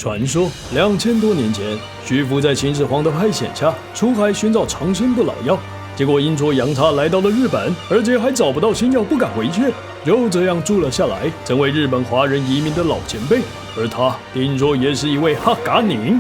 传说2000多年前，徐福在秦始皇的派遣下出海寻找长生不老药，结果阴错阳差来到了日本，而且还找不到新药，不敢回去，就这样住了下来，成为日本华人移民的老前辈。而他听说也是一位哈嘎宁。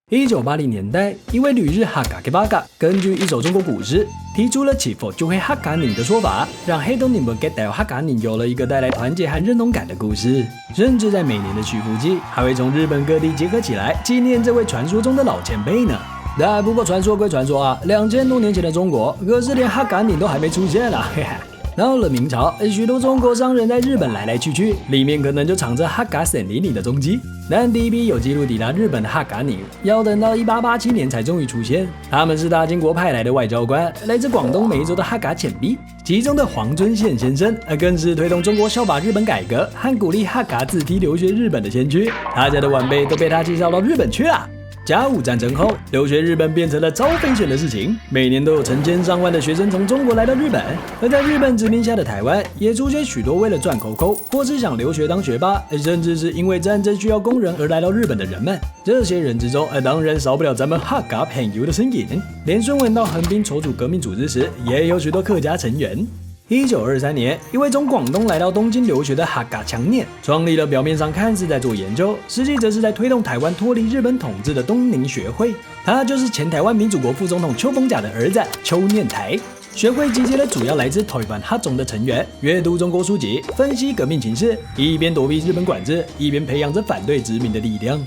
1980年代，一位旅日哈嘎给巴嘎根据一首中国古诗，提出了起佛就会哈嘎宁的说法，让黑洞宁们给带哈嘎宁有了一个带来团结和认同感的故事。甚至在每年的徐福记，还会从日本各地结合起来，纪念这位传说中的老前辈呢。但不过传说归传说啊，2000多年前的中国，可是连哈嘎宁都还没出现啊，嘿嘿。到了明朝，许多中国商人在日本来来去去，里面可能就藏着哈嘎森林里的踪迹。但第一批有记录抵达日本的哈嘎宁，要等到1887年才终于出现。他们是大金国派来的外交官，来自广东梅州的哈嘎潜力，其中的黄遵宪先生，更是推动中国效法日本改革和鼓励哈嘎子弟留学日本的先驱。大家的晚辈都被他介绍到日本去了。甲午战争后，留学日本变成了超危险的事情，每年都有成千上万的学生从中国来到日本。而在日本殖民下的台湾，也出现许多为了赚口口，或是想留学当学霸，甚至是因为战争需要工人而来到日本的人们。这些人之中，当然少不了咱们哈嘎朋友的身影。连孙文到横滨筹组革命组织时，也有许多客家成员。1923年，一位从广东来到东京留学的哈嘎强念，创立了表面上看似在做研究，实际则是在推动台湾脱离日本统治的东宁学会。他就是前台湾民主国副总统邱逢甲的儿子邱念台。学会集结了主要来自台湾哈种的成员，阅读中国书籍，分析革命情势，一边躲避日本管制，一边培养着反对殖民的力量。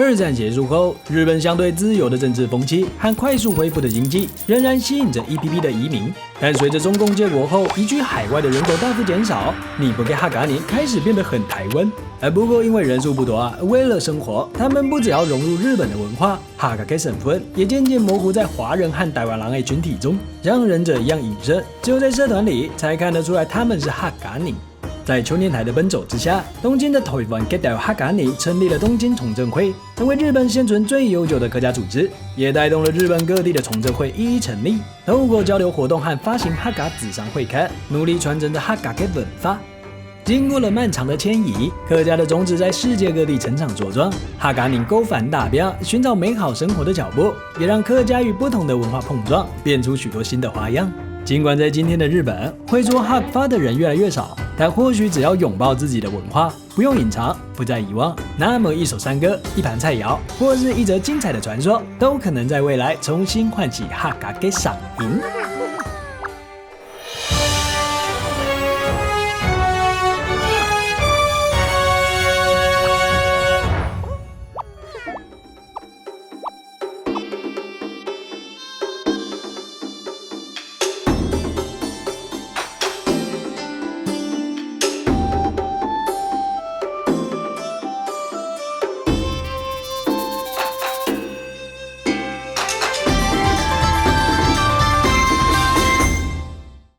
二战结束后，日本相对自由的政治风气和快速恢复的经济，仍然吸引着一批批的移民。但随着中共建国后，移居海外的人口大幅减少，尼泊给哈嘎尼开始变得很台湾。不过因为人数不多啊，为了生活，他们不只要融入日本的文化，哈嘎给身份也渐渐模糊在华人和台湾人的群体中，像忍者一样隐身。只有在社团里才看得出来他们是哈嘎尼。在邱念台的奔走之下，东京的台湾给代哈嘎尼成立了东京重振会，成为日本现存最悠久的客家组织，也带动了日本各地的重振会一一成立。透过交流活动和发行哈嘎纸上会刊，努力传承着哈嘎给文化。经过了漫长的迁移，客家的种子在世界各地成长茁壮。哈嘎宁勾反大标，寻找美好生活的脚步，也让客家与不同的文化碰撞，变出许多新的花样。尽管在今天的日本，会说哈发的人越来越少，但或许只要拥抱自己的文化，不用隐藏，不再遗忘，那么一首山歌、一盘菜肴，或是一则精彩的传说，都可能在未来重新唤起哈嘎给赏银。